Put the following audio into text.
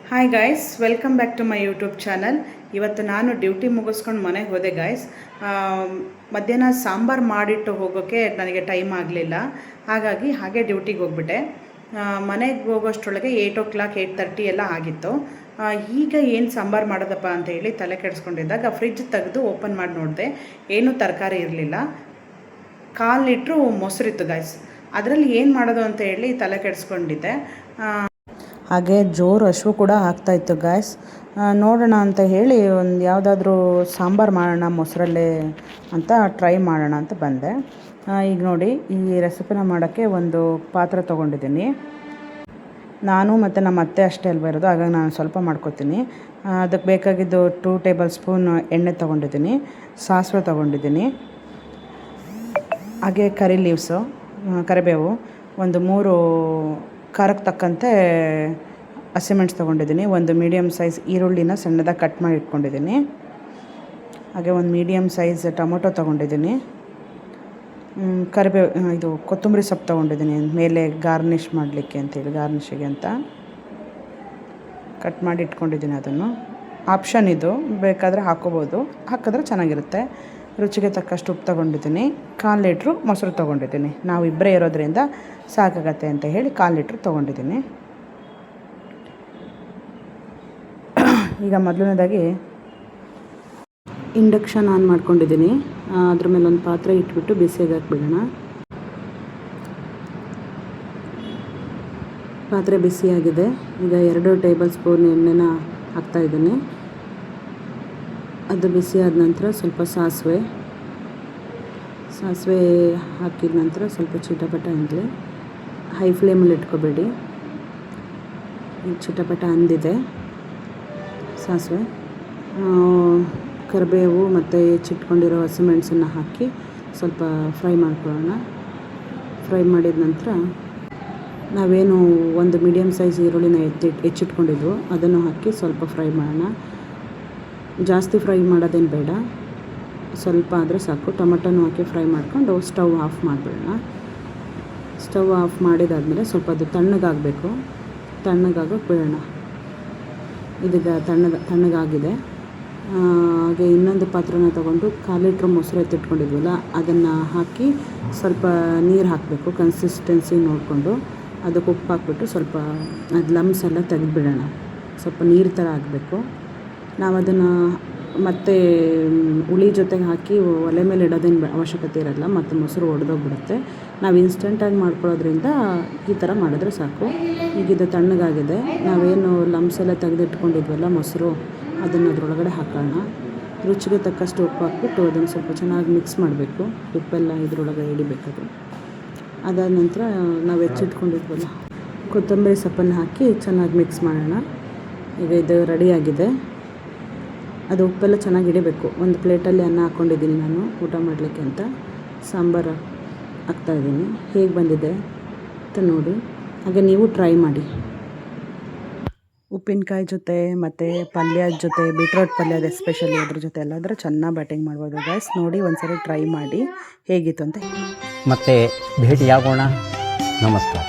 Hi guys, welcome back to my YouTube channel. ಇವತ್ತು ನಾನು duty ಮುಗಿಸ್ಕೊಂಡು ಮನೆಗೆ ಹೋದೆ ಗಾಯ್ಸ್. ಮಧ್ಯಾಹ್ನ ಸಾಂಬಾರು ಮಾಡಿಟ್ಟು ಹೋಗೋಕ್ಕೆ ನನಗೆ ಟೈಮ್ ಆಗಲಿಲ್ಲ. ಹಾಗೆ ಡ್ಯೂಟಿಗೆ ಹೋಗ್ಬಿಟ್ಟೆ. ಮನೆಗೆ ಹೋಗೋಷ್ಟರೊಳಗೆ 8:00 8:30 ಎಲ್ಲ ಆಗಿತ್ತು. ಈಗ ಏನು ಸಾಂಬಾರು ಮಾಡೋದಪ್ಪ ಅಂತ ಹೇಳಿ ತಲೆ ಕೆಡಿಸ್ಕೊಂಡಿದ್ದಾಗ ಫ್ರಿಡ್ಜ್ ತೆಗೆದು ಓಪನ್ ಮಾಡಿ ನೋಡಿದೆ. ಏನೂ ತರಕಾರಿ ಇರಲಿಲ್ಲ. 1/4 ಲೀಟ್ರು ಮೊಸರಿತ್ತು ಗಾಯ್ಸ್. ಅದರಲ್ಲಿ ಏನು ಮಾಡೋದು ಅಂತ ಹೇಳಿ ತಲೆ ಕೆಡಿಸ್ಕೊಂಡಿದ್ದೆ. ಹಾಗೆ ಜೋರು ಹಸಿವು ಕೂಡ ಆಗ್ತಾಯಿತ್ತು ಗಾಯ್ಸ್. ನೋಡೋಣ ಅಂತ ಹೇಳಿ ಒಂದು ಯಾವುದಾದ್ರೂ ಸಾಂಬಾರು ಮಾಡೋಣ ಮೊಸರಲ್ಲೇ ಅಂತ ಟ್ರೈ ಮಾಡೋಣ ಅಂತ ಬಂದೆ. ಈಗ ನೋಡಿ, ಈ ರೆಸಿಪಿನ ಮಾಡೋಕ್ಕೆ ಒಂದು ಪಾತ್ರೆ ತೊಗೊಂಡಿದ್ದೀನಿ. ನಾನು ಮತ್ತು ನಮ್ಮ ಅತ್ತೆ ಅಷ್ಟೇ ಅಲ್ವ ಇರೋದು, ಹಾಗಾಗಿ ನಾನು ಸ್ವಲ್ಪ ಮಾಡ್ಕೊತೀನಿ. ಅದಕ್ಕೆ ಬೇಕಾಗಿದ್ದು 2 ಟೇಬಲ್ ಸ್ಪೂನ್ ಎಣ್ಣೆ ತೊಗೊಂಡಿದ್ದೀನಿ, ಸಾಸಿವೆ ತೊಗೊಂಡಿದ್ದೀನಿ, ಹಾಗೆ ಕರಿಬೇವು, ಒಂದು 3 ಖಾರಕ್ಕೆ ತಕ್ಕಂತೆ ಹಸಿಮೆಣಸು ತೊಗೊಂಡಿದ್ದೀನಿ, ಒಂದು ಮೀಡಿಯಮ್ ಸೈಜ್ ಈರುಳ್ಳಿನ ಸಣ್ಣದಾಗಿ ಕಟ್ ಮಾಡಿ ಇಟ್ಕೊಂಡಿದ್ದೀನಿ, ಹಾಗೆ ಒಂದು ಮೀಡಿಯಮ್ ಸೈಜ್ ಟೊಮೊಟೊ ತೊಗೊಂಡಿದ್ದೀನಿ, ಕೊತ್ತಂಬರಿ ಸೊಪ್ಪು ತೊಗೊಂಡಿದ್ದೀನಿ ಮೇಲೆ ಗಾರ್ನಿಷ್ ಮಾಡಲಿಕ್ಕೆ ಅಂತೇಳಿ, ಗಾರ್ನಿಷಿಗೆ ಅಂತ ಕಟ್ ಮಾಡಿ ಇಟ್ಕೊಂಡಿದ್ದೀನಿ. ಅದನ್ನು ಆಪ್ಷನ್ ಇದು, ಬೇಕಾದರೆ ಹಾಕೋಬೋದು, ಹಾಕಿದ್ರೆ ಚೆನ್ನಾಗಿರುತ್ತೆ. ರುಚಿಗೆ ತಕ್ಕಷ್ಟು ಉಪ್ಪು ತೊಗೊಂಡಿದ್ದೀನಿ, 1/4 ಲೀಟ್ರು ಮೊಸರು ತೊಗೊಂಡಿದ್ದೀನಿ. ನಾವು ಇಬ್ಬರೇ ಇರೋದ್ರಿಂದ ಸಾಕಾಗತ್ತೆ ಅಂತ ಹೇಳಿ 1/4 ಲೀಟ್ರ್ ತೊಗೊಂಡಿದ್ದೀನಿ. ಈಗ ಮೊದಲನೇದಾಗಿ ಇಂಡಕ್ಷನ್ ಆನ್ ಮಾಡ್ಕೊಂಡಿದ್ದೀನಿ. ಅದ್ರ ಮೇಲೆ ಒಂದು ಪಾತ್ರೆ ಇಟ್ಬಿಟ್ಟು ಬಿಸಿಗೆ ಹಾಕ್ಬಿಡೋಣ. ಪಾತ್ರೆ ಬಿಸಿಯಾಗಿದೆ. ಈಗ 2 ಟೇಬಲ್ ಸ್ಪೂನ್ ಎಣ್ಣೆನ ಹಾಕ್ತಾಯಿದ್ದೀನಿ. ಅದು ಬಿಸಿ ಆದ ನಂತರ ಸ್ವಲ್ಪ ಸಾಸಿವೆ ಹಾಕಿದ ನಂತರ ಸ್ವಲ್ಪ ಚಿಟಪಟ ಅಂದಲಿ, ಹೈ ಫ್ಲೇಮಲ್ಲಿ ಇಟ್ಕೋಬೇಡಿ. ಚಿಟಪಟ ಅಂದಿದೆ ಸಾಸಿವೆ, ಕರಿಬೇವು ಮತ್ತು ಹೆಚ್ಚಿಟ್ಕೊಂಡಿರೋ ಹಸಿಮೆಣಸನ್ನು ಹಾಕಿ ಸ್ವಲ್ಪ ಫ್ರೈ ಮಾಡ್ಕೊಳ್ಳೋಣ. ಫ್ರೈ ಮಾಡಿದ ನಂತರ ನಾವೇನು ಒಂದು ಮೀಡಿಯಮ್ ಸೈಜ್ ಈರುಳ್ಳಿನ ಹೆಚ್ಚಿಟ್ಕೊಂಡಿದ್ವು ಅದನ್ನು ಹಾಕಿ ಸ್ವಲ್ಪ ಫ್ರೈ ಮಾಡೋಣ. ಜಾಸ್ತಿ ಫ್ರೈ ಮಾಡೋದೇನು ಬೇಡ, ಸ್ವಲ್ಪ ಆದರೆ ಸಾಕು. ಟೊಮೆಟೊನೂ ಹಾಕಿ ಫ್ರೈ ಮಾಡ್ಕೊಂಡು ಸ್ಟವ್ ಆಫ್ ಮಾಡಿಬಿಡೋಣ. ಸ್ಟವ್ ಆಫ್ ಮಾಡಿದಾದಮೇಲೆ ಸ್ವಲ್ಪ ಅದು ತಣ್ಣಗಾಗಬೇಕು, ತಣ್ಣಗಾಗೋಕ್ಕೆ ಬಿಡೋಣ. ಇದೀಗ ತಣ್ಣಗಾಗಿದೆ. ಹಾಗೆ ಇನ್ನೊಂದು ಪಾತ್ರೆನ ತೊಗೊಂಡು 1/4 ಲೀಟ್ರ್ ಮೊಸರು ಎತ್ತಿಟ್ಕೊಂಡಿದ್ವಲ್ಲ ಅದನ್ನು ಹಾಕಿ ಸ್ವಲ್ಪ ನೀರು ಹಾಕಬೇಕು, ಕನ್ಸಿಸ್ಟೆನ್ಸಿ ನೋಡಿಕೊಂಡು. ಅದಕ್ಕೆ ಉಪ್ಪು ಹಾಕ್ಬಿಟ್ಟು ಸ್ವಲ್ಪ ಅದು ಲಮ್ಸ್ ಎಲ್ಲ ತೆಗೆದುಬಿಡೋಣ. ಸ್ವಲ್ಪ ನೀರು ಥರ ಆಗಬೇಕು. ನಾವು ಅದನ್ನು ಮತ್ತೆ ಹುಳಿ ಜೊತೆಗೆ ಹಾಕಿ ಒಲೆ ಮೇಲೆ ಇಡೋದೇನು ಅವಶ್ಯಕತೆ ಇರೋಲ್ಲ, ಮತ್ತು ಮೊಸರು ಒಡೆದೋಗ್ಬಿಡುತ್ತೆ. ನಾವು ಇನ್ಸ್ಟೆಂಟಾಗಿ ಮಾಡ್ಕೊಳ್ಳೋದ್ರಿಂದ ಈ ಥರ ಮಾಡಿದ್ರೆ ಸಾಕು. ಈಗ ಇದು ತಣ್ಣಗಾಗಿದೆ. ನಾವೇನು ಲಮ್ಸ್ ಎಲ್ಲ ತೆಗೆದಿಟ್ಕೊಂಡಿದ್ವಲ್ಲ ಮೊಸರು, ಅದನ್ನು ಅದರೊಳಗಡೆ ಹಾಕೋಣ. ರುಚಿಗೆ ತಕ್ಕಷ್ಟು ಉಪ್ಪು ಹಾಕ್ಬಿಟ್ಟು ಅದನ್ನು ಸ್ವಲ್ಪ ಚೆನ್ನಾಗಿ ಮಿಕ್ಸ್ ಮಾಡಬೇಕು. ಉಪ್ಪೆಲ್ಲ ಇದರೊಳಗೆ ಹಿಡಿಬೇಕದು. ಅದಾದ ನಂತರ ನಾವು ಹೆಚ್ಚಿಟ್ಕೊಂಡಿದ್ವಲ್ಲ ಕೊತ್ತಂಬರಿ ಸೊಪ್ಪನ್ನು ಹಾಕಿ ಚೆನ್ನಾಗಿ ಮಿಕ್ಸ್ ಮಾಡೋಣ. ಈಗ ಇದು ರೆಡಿಯಾಗಿದೆ. ಅದು ಉಪ್ಪೆಲ್ಲ ಚೆನ್ನಾಗಿ ಹಿಡಿಬೇಕು. ಒಂದು ಪ್ಲೇಟಲ್ಲಿ ಅನ್ನ ಹಾಕ್ಕೊಂಡಿದ್ದೀನಿ ನಾನು ಊಟ ಮಾಡಲಿಕ್ಕೆ ಅಂತ. ಸಾಂಬಾರು ಹಾಕ್ತಾಯಿದ್ದೀನಿ. ಹೇಗೆ ಬಂದಿದೆ ಅಂತ ನೋಡಿ, ಹಾಗೆ ನೀವು ಟ್ರೈ ಮಾಡಿ. ಉಪ್ಪಿನಕಾಯಿ ಜೊತೆ ಮತ್ತು ಪಲ್ಯದ ಜೊತೆ, ಬೀಟ್ರೋಟ್ ಪಲ್ಯದ ಎಸ್ಪೆಷಲಿ ಅದ್ರ ಜೊತೆ ಎಲ್ಲಾದರೂ ಚೆನ್ನಾಗಿ ಬ್ಯಾಟಿಂಗ್ ಮಾಡ್ಬೋದು ಗೈಸ್. ನೋಡಿ ಒಂದ್ಸರಿ ಟ್ರೈ ಮಾಡಿ ಹೇಗಿತ್ತು ಅಂತ. ಮತ್ತೆ ಭೇಟಿಯಾಗೋಣ. ನಮಸ್ಕಾರ.